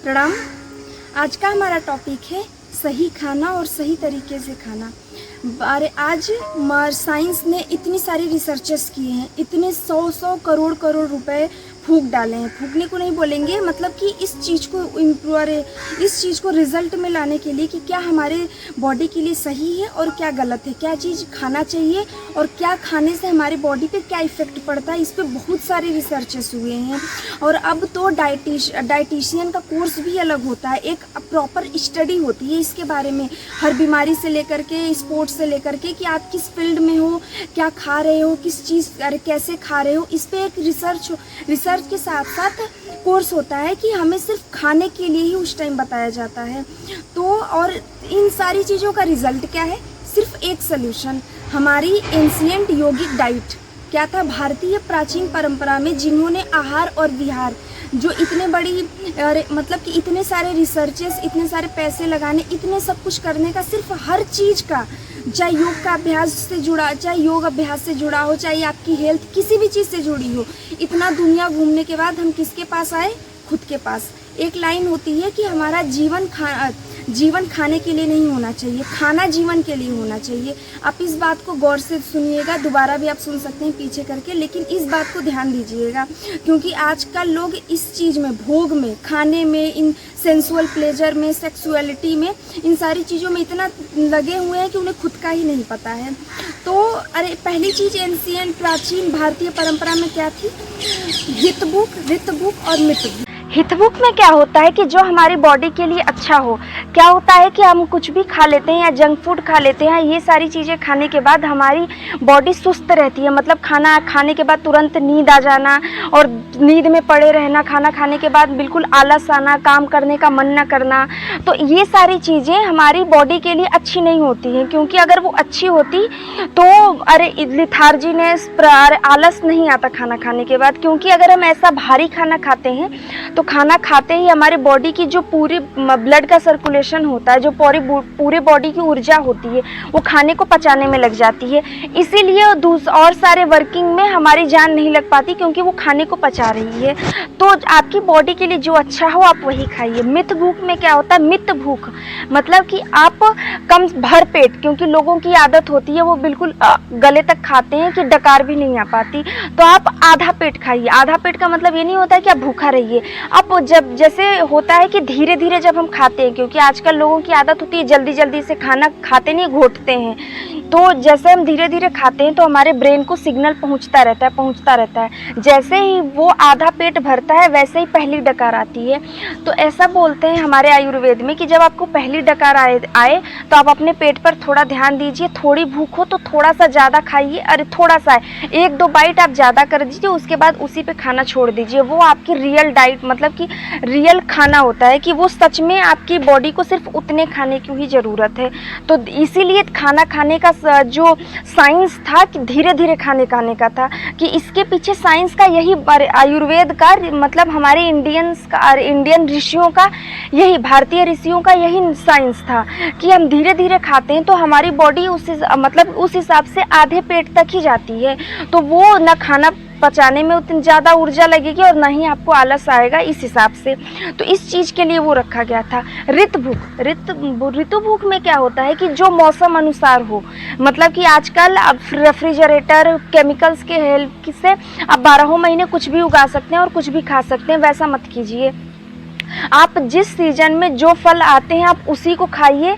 प्रणाम। आज का हमारा टॉपिक है सही खाना और सही तरीके से खाना। अरे आज साइंस ने इतनी सारी रिसर्चेस किए हैं, इतने 100 करोड़ रुपए फूंक डाले हैं। फूंकने को नहीं बोलेंगे, मतलब कि इस चीज़ को रिजल्ट में लाने के लिए कि क्या हमारे बॉडी के लिए सही है और क्या गलत है, क्या चीज़ खाना चाहिए और क्या खाने से हमारी बॉडी पे क्या इफ़ेक्ट पड़ता है। इस पर बहुत सारे रिसर्चेस हुए हैं। और अब तो डाइटिशियन का कोर्स भी अलग होता है, एक प्रॉपर स्टडी होती है इसके बारे में, हर बीमारी से लेकर के, स्पोर्ट्स से लेकर के, कि आप किस फील्ड में हो, क्या खा रहे हो, किस चीज़ कैसे खा रहे हो। इस पर एक रिसर्च के साथ साथ कोर्स होता है कि हमें सिर्फ खाने के लिए ही उस टाइम बताया जाता है। तो और इन सारी चीज़ों का रिजल्ट क्या है? सिर्फ एक सल्यूशन, हमारी एंशिएंट योगिक डाइट। क्या था? भारतीय प्राचीन परंपरा में जिन्होंने आहार और विहार, जो इतने बड़ी मतलब कि इतने सारे रिसर्चेस, इतने सारे पैसे लगाने, इतने सब कुछ करने का, सिर्फ हर चीज़ का, चाहे योग का अभ्यास से जुड़ा, चाहे योग अभ्यास से जुड़ा हो, चाहे आपकी हेल्थ किसी भी चीज़ से जुड़ी हो, इतना दुनिया घूमने के बाद हम किसके पास आए? खुद के पास। एक लाइन होती है कि हमारा जीवन खाने के लिए नहीं होना चाहिए, खाना जीवन के लिए होना चाहिए। आप इस बात को गौर से सुनिएगा, दोबारा भी आप सुन सकते हैं पीछे करके, लेकिन इस बात को ध्यान दीजिएगा, क्योंकि आजकल लोग इस चीज़ में, भोग में, खाने में, इन सेंसुअल प्लेजर में, सेक्सुअलिटी में, इन सारी चीज़ों में इतना लगे हुए हैं कि उन्हें खुद का ही नहीं पता है। तो पहली चीज़ एंशिएंट प्राचीन भारतीय परंपरा में क्या थी? हितभुक और मितभुक। हितभुक में क्या होता है कि जो हमारी बॉडी के लिए अच्छा हो। क्या होता है कि हम कुछ भी खा लेते हैं या जंक फूड खा लेते हैं, ये सारी चीज़ें खाने के बाद हमारी बॉडी सुस्त रहती है, मतलब खाना खाने के बाद तुरंत नींद आ जाना और नींद में पड़े रहना, खाना खाने के बाद बिल्कुल आलस आना, काम करने का मन न करना। तो ये सारी चीज़ें हमारी बॉडी के लिए अच्छी नहीं होती हैं, क्योंकि अगर वो अच्छी होती तो लिथार्जीनेस, आलस नहीं आता खाना खाने के बाद। क्योंकि अगर हम ऐसा भारी खाना खाते हैं तो खाना खाते ही हमारे बॉडी की जो पूरी ब्लड का सर्कुलेशन होता है, जो पूरे बॉडी की ऊर्जा होती है, वो खाने को पचाने में लग जाती है। इसीलिए और सारे वर्किंग में हमारी जान नहीं लग पाती, क्योंकि वो खाने को पचा रही है। तो आपकी बॉडी के लिए जो अच्छा हो आप वही खाइए। मित भूख में क्या होता है? मित भूख मतलब कि आप कम भर पेट, क्योंकि लोगों की आदत होती है वो बिल्कुल गले तक खाते हैं कि डकार भी नहीं आ पाती, तो आप आधा पेट खाइए। आधा पेट का मतलब ये नहीं होता है कि आप भूखा रहिए। आप जब जैसे होता है कि धीरे धीरे जब हम खाते हैं, क्योंकि आजकल लोगों की आदत होती है जल्दी जल्दी से खाना खाते नहीं, घोटते हैं। तो जैसे हम धीरे धीरे खाते हैं तो हमारे ब्रेन को सिग्नल पहुंचता रहता है। जैसे ही वो आधा पेट भरता है वैसे ही पहली डकार आती है। तो ऐसा बोलते हैं हमारे आयुर्वेद में कि जब आपको पहली डकार आए तो आप अपने पेट पर थोड़ा ध्यान दीजिए। थोड़ी भूख हो तो थोड़ा सा ज़्यादा खाइए, अरे थोड़ा सा है, 1-2 बाइट आप ज़्यादा कर दीजिए, उसके बाद उसी पे खाना छोड़ दीजिए। वो आपकी रियल डाइट, मतलब कि रियल खाना होता है, कि वो सच में आपकी बॉडी को सिर्फ उतने खाने की ही ज़रूरत है। तो इसीलिए खाना खाने का जो साइंस था कि धीरे धीरे खाने का था, कि इसके पीछे साइंस का यही, आयुर्वेद का मतलब हमारे इंडियन ऋषियों का यही, भारतीय ऋषियों का यही साइंस था कि हम धीरे धीरे खाते हैं तो हमारी बॉडी उस हिसाब से आधे पेट तक ही जाती है। तो वो न खाना पचाने में उतनी ज़्यादा ऊर्जा लगेगी और ना ही आपको आलस आएगा, इस हिसाब से। तो इस चीज़ के लिए वो रखा गया था। ऋतु भूख में क्या होता है कि जो मौसम अनुसार हो, मतलब कि आजकल अब रेफ्रिजरेटर, केमिकल्स के हेल्प से आप 12 महीने कुछ भी उगा सकते हैं और कुछ भी खा सकते हैं। वैसा मत कीजिए। आप जिस सीजन में जो फल आते हैं आप उसी को खाइए,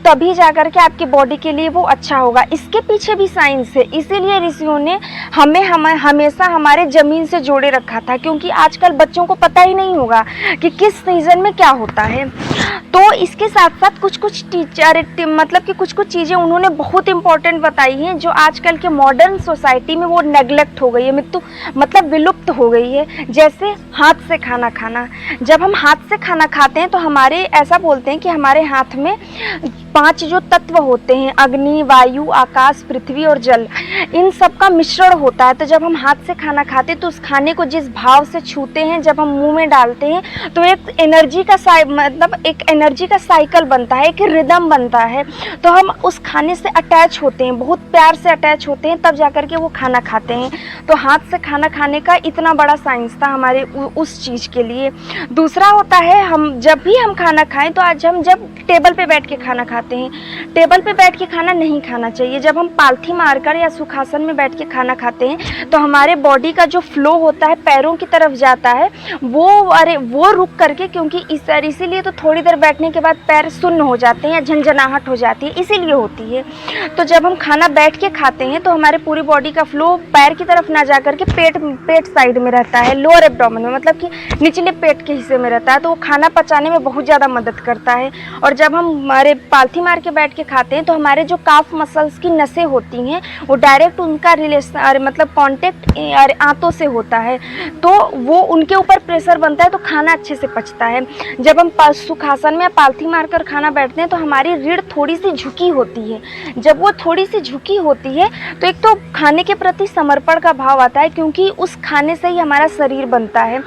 तभी जाकर के आपकी बॉडी के लिए वो अच्छा होगा। इसके पीछे भी साइंस है, इसीलिए ऋषियों ने हमें हमेशा हमारे ज़मीन से जोड़े रखा था, क्योंकि आजकल बच्चों को पता ही नहीं होगा कि किस सीज़न में क्या होता है। तो इसके साथ साथ कुछ टीचर, मतलब कि कुछ चीज़ें उन्होंने बहुत इंपॉर्टेंट बताई हैं, जो आजकल के मॉडर्न सोसाइटी में वो नेग्लेक्ट हो गई है, मतलब विलुप्त हो गई है। जैसे हाथ से खाना खाना। जब हम हाथ से खाना खाते हैं तो हमारे, ऐसा बोलते हैं कि हमारे हाथ में 5 जो तत्व होते हैं, अग्नि, वायु, आकाश, पृथ्वी और जल, इन सब का मिश्रण होता है। तो जब हम हाथ से खाना खाते हैं तो उस खाने को जिस भाव से छूते हैं, जब हम मुंह में डालते हैं तो एक एनर्जी का एक एनर्जी का साइकिल बनता है, एक रिदम बनता है। तो हम उस खाने से अटैच होते हैं, बहुत प्यार से अटैच होते हैं, तब जाकर के वो खाना खाते हैं। तो हाथ से खाना खाने का इतना बड़ा साइंस था हमारे उस चीज़ के लिए। दूसरा होता है, हम जब भी हम खाना खाएं तो आज हम जब टेबल पे बैठ के खाना खाते हैं, टेबल पे बैठ के खाना नहीं खाना चाहिए। जब हम पालथी मारकर या सुखासन में बैठ के खाना खाते हैं तो हमारे बॉडी का जो फ्लो होता है पैरों की तरफ जाता है, वो रुक करके, क्योंकि इसीलिए तो थोड़ी देर बैठने के बाद पैर सुन्न हो जाते हैं या झंझनाहट हो जाती है, इसीलिए होती है। तो जब हम खाना बैठ के खाते हैं तो हमारे पूरी बॉडी का फ्लो पैर की तरफ ना जा करके पेट साइड में रहता है, लोअर एब्डोमेन में, मतलब कि निचले पेट के हिस्से में रहता है। तो वो खाना पचाने में बहुत ज़्यादा मदद करता है। और जब हम हमारे पालथी मार के बैठ के खाते हैं तो हमारे जो काफ मसल्स की नसें होती हैं वो डायरेक्ट उनका रिलेशन मतलब कांटेक्ट आंतों से होता है, तो वो उनके ऊपर प्रेशर बनता है, तो खाना अच्छे से पचता है। जब हम सुखासन में या पालथी मारकर खाना बैठते हैं तो हमारी रीढ़ थोड़ी सी झुकी होती है। जब वो थोड़ी सी झुकी होती है तो एक तो खाने के प्रति समर्पण का भाव आता है, क्योंकि उस खाने से ही हमारा शरीर बनता है,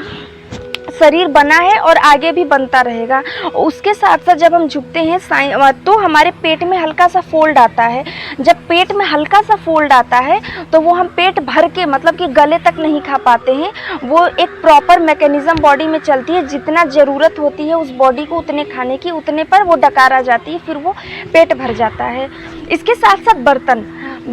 शरीर बना है और आगे भी बनता रहेगा। उसके साथ साथ जब हम झुकते हैं तो हमारे पेट में हल्का सा फोल्ड आता है। जब पेट में हल्का सा फोल्ड आता है तो वो हम पेट भर के, मतलब कि गले तक नहीं खा पाते हैं। वो एक प्रॉपर मैकेनिज्म बॉडी में चलती है, जितना ज़रूरत होती है उस बॉडी को उतने खाने की, उतने पर वो डकार आ जाती है, फिर वो पेट भर जाता है। इसके साथ साथ बर्तन,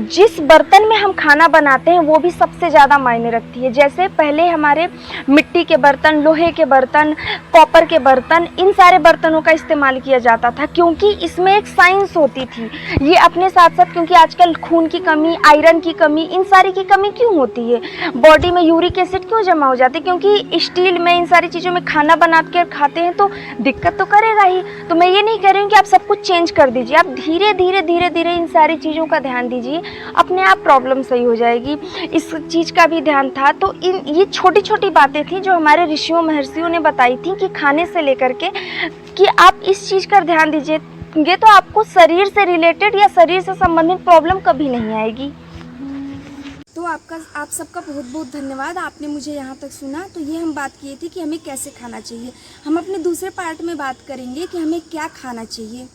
जिस बर्तन में हम खाना बनाते हैं वो भी सबसे ज़्यादा मायने रखती है। जैसे पहले हमारे मिट्टी के बर्तन, लोहे के बर्तन, कॉपर के बर्तन, इन सारे बर्तनों का इस्तेमाल किया जाता था, क्योंकि इसमें एक साइंस होती थी। ये अपने साथ साथ, क्योंकि आजकल खून की कमी, आयरन की कमी, इन सारी की कमी क्यों होती है, बॉडी में यूरिक एसिड क्यों जमा हो जाती है, क्योंकि स्टील में, इन सारी चीज़ों में खाना बना के खाते हैं तो दिक्कत तो करेगा ही। तो मैं ये नहीं कह रही हूँ कि आप सब कुछ चेंज कर दीजिए, आप धीरे धीरे इन सारी चीज़ों का ध्यान दीजिए, अपने आप प्रॉब्लम सही हो जाएगी। इस चीज़ का भी ध्यान था। तो ये छोटी छोटी बातें थी जो हमारे ऋषियों महर्षियों ने बताई थी कि खाने से लेकर के, कि आप इस चीज़ का ध्यान दीजिए तो आपको शरीर से रिलेटेड या शरीर से संबंधित प्रॉब्लम कभी नहीं आएगी। तो आप सबका बहुत बहुत धन्यवाद, आपने मुझे यहाँ तक सुना। तो ये हम बात किए थे कि हमें कैसे खाना चाहिए। हम अपने दूसरे पार्ट में बात करेंगे कि हमें क्या खाना चाहिए।